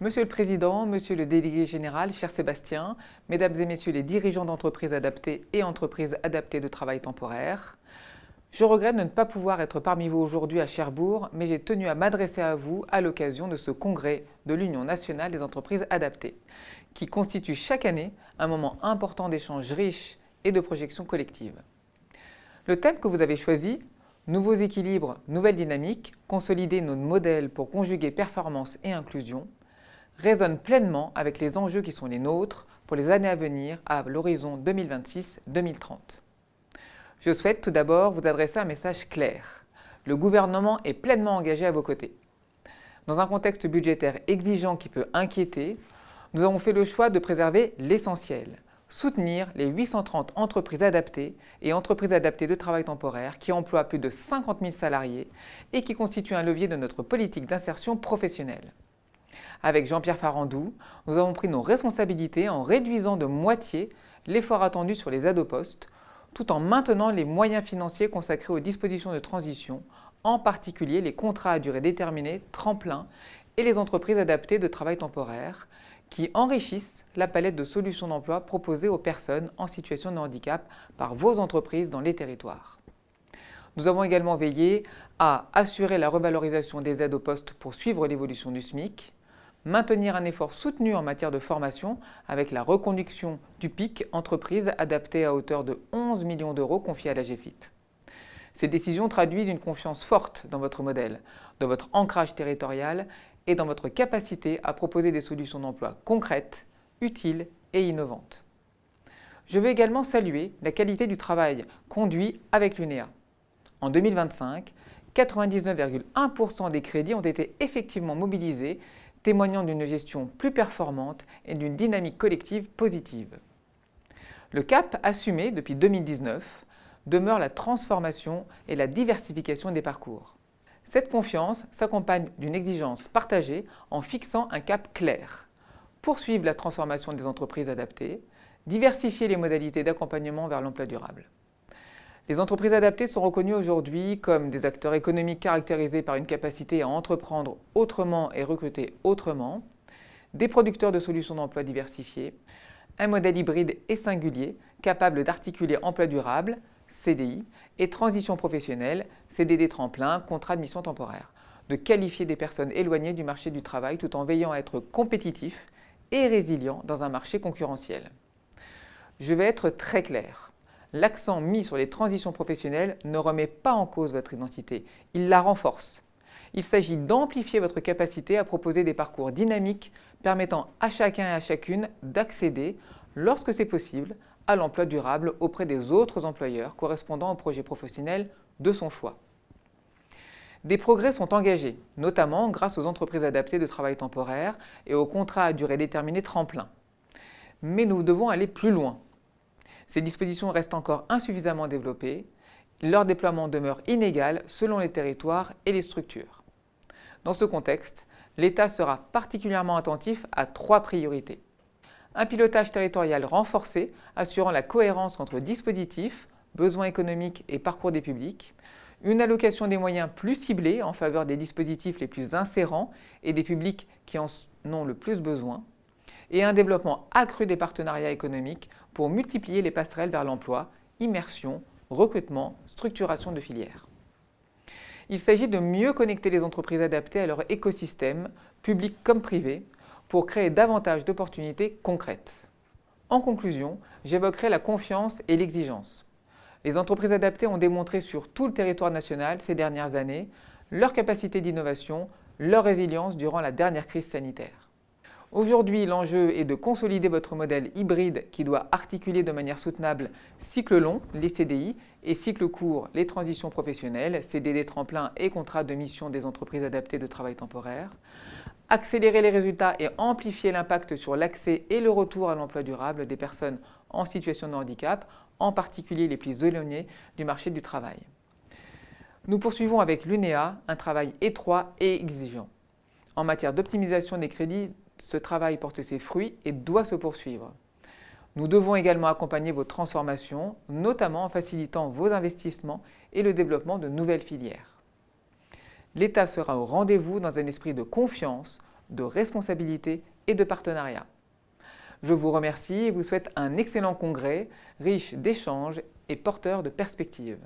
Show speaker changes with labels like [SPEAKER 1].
[SPEAKER 1] Monsieur le Président, Monsieur le Délégué général, cher Sébastien, Mesdames et Messieurs les dirigeants d'entreprises adaptées et entreprises adaptées de travail temporaire, je regrette de ne pas pouvoir être parmi vous aujourd'hui à Cherbourg, mais j'ai tenu à m'adresser à vous à l'occasion de ce congrès de l'Union nationale des entreprises adaptées, qui constitue chaque année un moment important d'échanges riches et de projections collectives. Le thème que vous avez choisi, Nouveaux équilibres, nouvelles dynamiques, consolider nos modèles pour conjuguer performance et inclusion, résonne pleinement avec les enjeux qui sont les nôtres pour les années à venir à l'horizon 2026-2030. Je souhaite tout d'abord vous adresser un message clair. Le gouvernement est pleinement engagé à vos côtés. Dans un contexte budgétaire exigeant qui peut inquiéter, nous avons fait le choix de préserver l'essentiel, soutenir les 830 entreprises adaptées et entreprises adaptées de travail temporaire qui emploient plus de 50 000 salariés et qui constituent un levier de notre politique d'insertion professionnelle. Avec Jean-Pierre Farandou, nous avons pris nos responsabilités en réduisant de moitié l'effort attendu sur les aides au poste, tout en maintenant les moyens financiers consacrés aux dispositions de transition, en particulier les contrats à durée déterminée, tremplins et les entreprises adaptées de travail temporaire, qui enrichissent la palette de solutions d'emploi proposées aux personnes en situation de handicap par vos entreprises dans les territoires. Nous avons également veillé à assurer la revalorisation des aides au poste pour suivre l'évolution du SMIC, maintenir un effort soutenu en matière de formation avec la reconduction du PIC entreprise adapté à hauteur de 11 millions d'euros confiés à la GFIP. Ces décisions traduisent une confiance forte dans votre modèle, dans votre ancrage territorial et dans votre capacité à proposer des solutions d'emploi concrètes, utiles et innovantes. Je veux également saluer la qualité du travail conduit avec l'UNEA. En 2025, 99,1% des crédits ont été effectivement mobilisés, témoignant d'une gestion plus performante et d'une dynamique collective positive. Le cap assumé depuis 2019 demeure la transformation et la diversification des parcours. Cette confiance s'accompagne d'une exigence partagée en fixant un cap clair. Poursuivre la transformation des entreprises adaptées, diversifier les modalités d'accompagnement vers l'emploi durable. Les entreprises adaptées sont reconnues aujourd'hui comme des acteurs économiques caractérisés par une capacité à entreprendre autrement et recruter autrement, des producteurs de solutions d'emploi diversifiées, un modèle hybride et singulier capable d'articuler emploi durable, CDI, et transition professionnelle, CDD tremplin, contrat de mission temporaire, de qualifier des personnes éloignées du marché du travail tout en veillant à être compétitifs et résilients dans un marché concurrentiel. Je vais être très clair. L'accent mis sur les transitions professionnelles ne remet pas en cause votre identité, il la renforce. Il s'agit d'amplifier votre capacité à proposer des parcours dynamiques permettant à chacun et à chacune d'accéder, lorsque c'est possible, à l'emploi durable auprès des autres employeurs correspondant au projet professionnel de son choix. Des progrès sont engagés, notamment grâce aux entreprises adaptées de travail temporaire et aux contrats à durée déterminée tremplin. Mais nous devons aller plus loin. Ces dispositions restent encore insuffisamment développées, leur déploiement demeure inégal selon les territoires et les structures. Dans ce contexte, l'État sera particulièrement attentif à 3 priorités. Un pilotage territorial renforcé, assurant la cohérence entre dispositifs, besoins économiques et parcours des publics, une allocation des moyens plus ciblée en faveur des dispositifs les plus insérants et des publics qui en ont le plus besoin, et un développement accru des partenariats économiques pour multiplier les passerelles vers l'emploi, immersion, recrutement, structuration de filières. Il s'agit de mieux connecter les entreprises adaptées à leur écosystème, public comme privé, pour créer davantage d'opportunités concrètes. En conclusion, j'évoquerai la confiance et l'exigence. Les entreprises adaptées ont démontré sur tout le territoire national ces dernières années leur capacité d'innovation, leur résilience durant la dernière crise sanitaire. Aujourd'hui, l'enjeu est de consolider votre modèle hybride qui doit articuler de manière soutenable cycle long, les CDI, et cycle court, les transitions professionnelles, CDD tremplin et contrats de mission des entreprises adaptées de travail temporaire, accélérer les résultats et amplifier l'impact sur l'accès et le retour à l'emploi durable des personnes en situation de handicap, en particulier les plus éloignées du marché du travail. Nous poursuivons avec l'UNEA un travail étroit et exigeant. En matière d'optimisation des crédits, ce travail porte ses fruits et doit se poursuivre. Nous devons également accompagner vos transformations, notamment en facilitant vos investissements et le développement de nouvelles filières. L'État sera au rendez-vous dans un esprit de confiance, de responsabilité et de partenariat. Je vous remercie et vous souhaite un excellent congrès, riche d'échanges et porteur de perspectives.